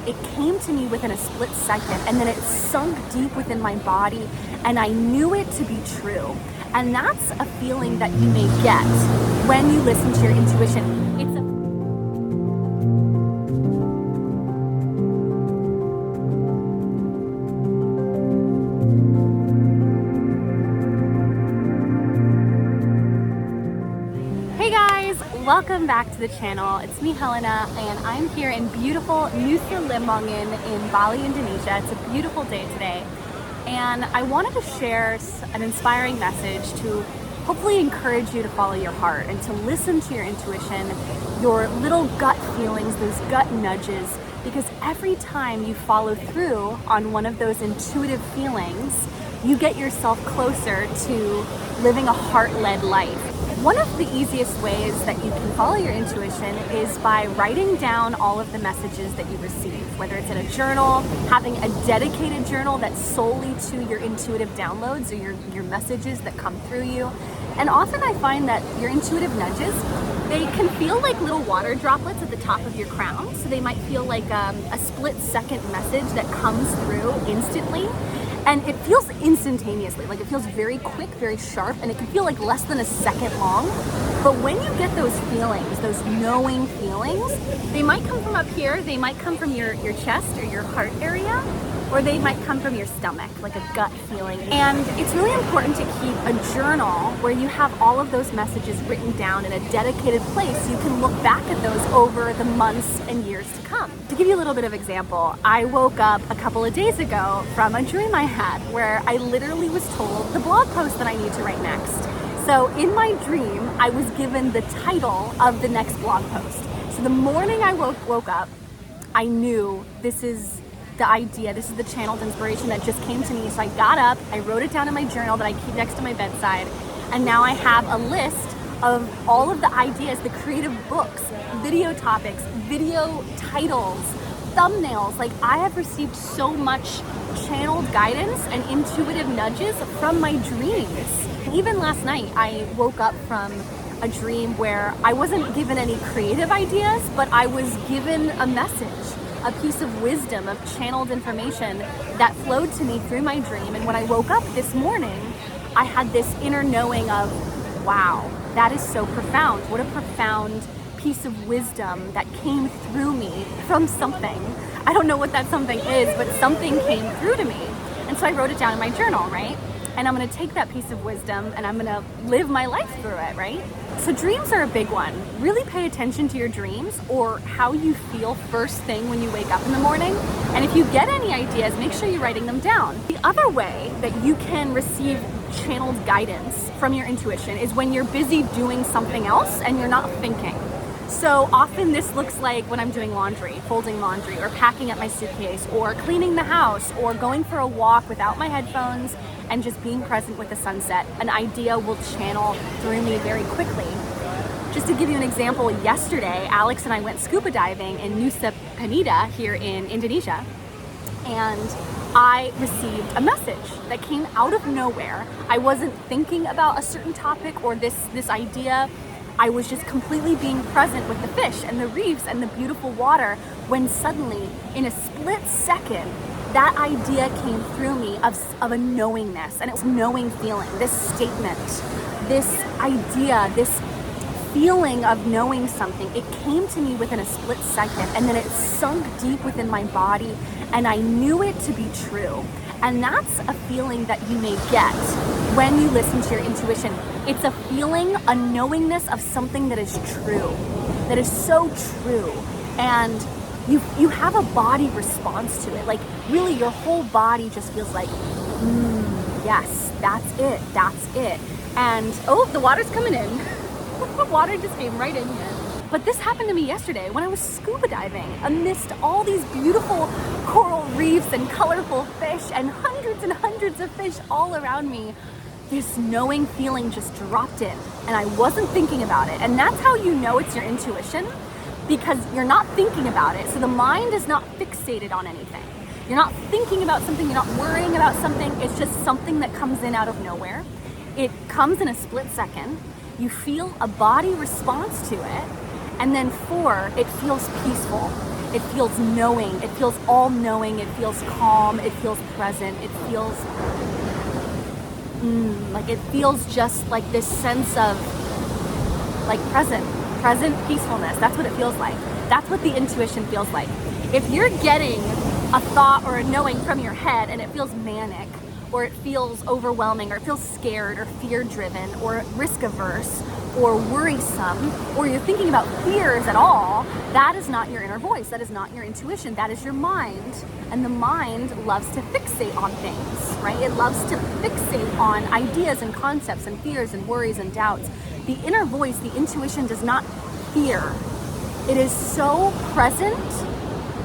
it came to me within a split second, and then it sunk deep within my body, and I knew it to be true. And that's a feeling that you may get when you listen to your intuition. It's a Welcome back to the channel. It's me, Helena, and I'm here in beautiful Nusa Lembongan in Bali, Indonesia. It's a beautiful day today, and I wanted to share an inspiring message to hopefully encourage you to follow your heart and to listen to your intuition, your little gut feelings, those gut nudges, because every time you follow through on one of those intuitive feelings, you get yourself closer to living a heart-led life. One of the easiest ways that you can follow your intuition is by writing down all of the messages that you receive, whether it's in a journal, having a dedicated journal that's solely to your intuitive downloads or your messages that come through you. And often I find that your intuitive nudges, they can feel like little water droplets at the top of your crown. So they might feel like a split-second message that comes through instantly. And it feels instantaneously, like it feels very quick, very sharp, and it can feel like less than a second long. But when you get those feelings, those knowing feelings, they might come from up here, they might come from your chest or your heart area, or they might come from your stomach, like a gut feeling. And it's really important to keep a journal where you have all of those messages written down in a dedicated place. You can look back at those over the months and years to come. To give you a little bit of example, I woke up a couple of days ago from a dream I had where I literally was told the blog post that I need to write next. So in my dream, I was given the title of the next blog post. So the morning I woke up, I knew this is the idea, this is the channeled inspiration that just came to me. So I got up, I wrote it down in my journal that I keep next to my bedside, and now I have a list of all of the ideas, the creative books, video topics, video titles, thumbnails. Like, I have received so much channeled guidance and intuitive nudges from my dreams. Even last night, I woke up from a dream where I wasn't given any creative ideas, but I was given a message, a piece of wisdom, of channeled information that flowed to me through my dream. And when I woke up this morning, I had this inner knowing of, wow, that is so profound. What a profound piece of wisdom that came through me from something. I don't know what that something is, but something came through to me. And so I wrote it down in my journal, right? And I'm gonna take that piece of wisdom and I'm gonna live my life through it, right? So dreams are a big one. Really pay attention to your dreams or how you feel first thing when you wake up in the morning. And if you get any ideas, make sure you're writing them down. The other way that you can receive channeled guidance from your intuition is when you're busy doing something else and you're not thinking. So often this looks like when I'm doing laundry, folding laundry, or packing up my suitcase, or cleaning the house, or going for a walk without my headphones and just being present with the sunset. An idea will channel through me very quickly. Just to give you an example, yesterday, Alex and I went scuba diving in Nusa Penida here in Indonesia, and I received a message that came out of nowhere. I wasn't thinking about a certain topic or this idea. I was just completely being present with the fish and the reefs and the beautiful water when suddenly, in a split second, that idea came through me of a knowingness, and it was a knowing feeling, this statement, this idea, this feeling of knowing something. It came to me within a split second, and then it sunk deep within my body, and I knew it to be true. And that's a feeling that you may get when you listen to your intuition. It's a feeling, a knowingness of something that is true, that is so true. And you have a body response to it. Like, really, your whole body just feels like, yes, that's it. And, oh, the water's coming in. The water just came right in here. But this happened to me yesterday when I was scuba diving amidst all these beautiful coral reefs and colorful fish and hundreds of fish all around me. This knowing feeling just dropped in, and I wasn't thinking about it. And that's how you know it's your intuition, because you're not thinking about it. So the mind is not fixated on anything. You're not thinking about something, you're not worrying about something. It's just something that comes in out of nowhere. It comes in a split second. You feel a body response to it. And then 4, it feels peaceful. It feels knowing. It feels all knowing. It feels calm. It feels present. It feels like it feels just like this sense of like present peacefulness. That's what it feels like. That's what the intuition feels like. If you're getting a thought or a knowing from your head and it feels manic, or it feels overwhelming, or it feels scared or fear driven or risk averse or worrisome, or you're thinking about fears at all, that is not your inner voice. That is not your intuition. That is your mind. And the mind loves to fixate on things, right? It loves to fixate on ideas and concepts and fears and worries and doubts. The inner voice, the intuition, does not fear. It is so present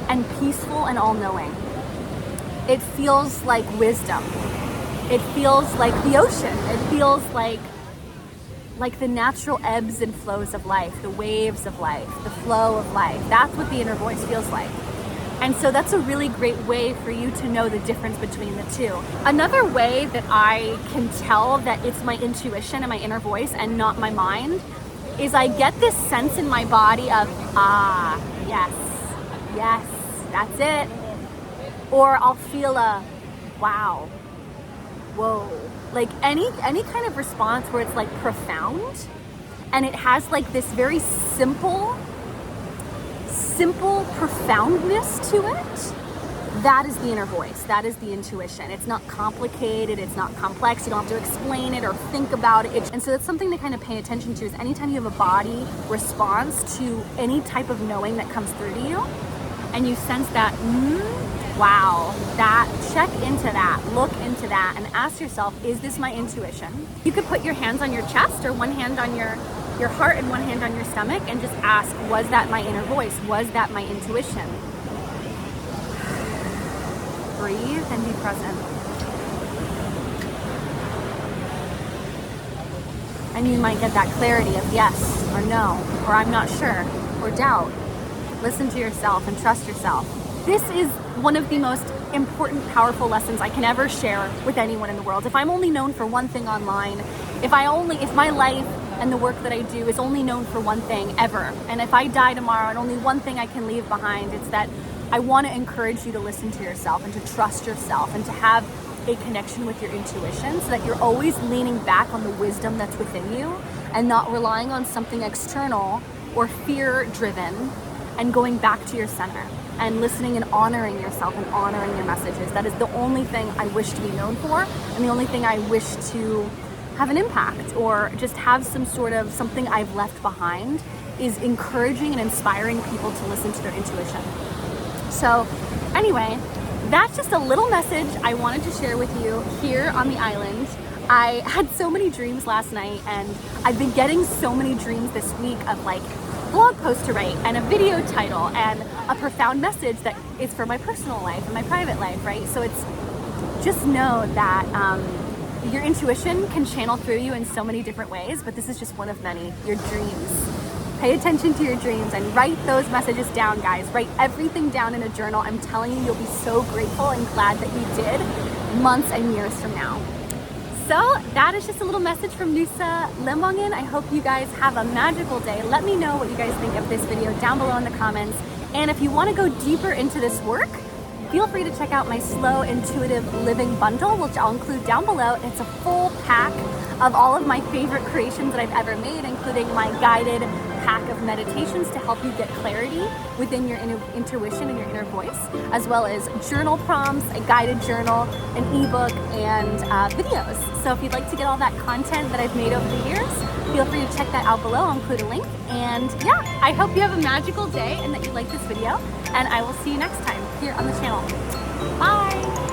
and peaceful and all-knowing. It feels like wisdom. It feels like the ocean. It feels like the natural ebbs and flows of life, the waves of life, the flow of life. That's what the inner voice feels like. And so that's a really great way for you to know the difference between the two. Another way that I can tell that it's my intuition and my inner voice and not my mind is I get this sense in my body of, yes, that's it. Or I'll feel a, wow, whoa. Like any kind of response where it's like profound and it has like this very simple profoundness to it, that is the inner voice. That is the intuition. It's not complicated. It's not complex. You don't have to explain it or think about it. And so that's something to kind of pay attention to is anytime you have a body response to any type of knowing that comes through to you and you sense that, wow, that, check into that, look into that, and ask yourself, is this my intuition? You could put your hands on your chest or one hand on your heart and one hand on your stomach and just ask, was that my inner voice? Was that my intuition? Breathe and be present. And you might get that clarity of yes or no, or I'm not sure, or doubt. Listen to yourself and trust yourself. This is one of the most important, powerful lessons I can ever share with anyone in the world. If I'm only known for one thing online, if my life and the work that I do is only known for one thing ever, and if I die tomorrow and only one thing I can leave behind, it's that I want to encourage you to listen to yourself and to trust yourself and to have a connection with your intuition so that you're always leaning back on the wisdom that's within you and not relying on something external or fear-driven, and going back to your center and listening and honoring yourself and honoring your messages. That is the only thing I wish to be known for, and the only thing I wish to have an impact or just have some sort of something I've left behind is encouraging and inspiring people to listen to their intuition. So anyway, that's just a little message I wanted to share with you here on the island. I had so many dreams last night, and I've been getting so many dreams this week of like blog post to write and a video title and a profound message that is for my personal life and my private life, right? So it's just know that your intuition can channel through you in so many different ways, but this is just one of many, your dreams. Pay attention to your dreams and write those messages down, guys. Write everything down in a journal. I'm telling you, you'll be so grateful and glad that you did months and years from now. So that is just a little message from Nusa Lemongin. I hope you guys have a magical day. Let me know what you guys think of this video down below in the comments. And if you want to go deeper into this work, feel free to check out my Slow Intuitive Living Bundle, which I'll include down below. It's a full pack of all of my favorite creations that I've ever made, including my guided pack of meditations to help you get clarity within your intuition and your inner voice, as well as journal prompts, a guided journal, an ebook, and videos. So if you'd like to get all that content that I've made over the years, feel free to check that out below. I'll include a link. And yeah, I hope you have a magical day and that you like this video, and I will see you next time here on the channel. Bye!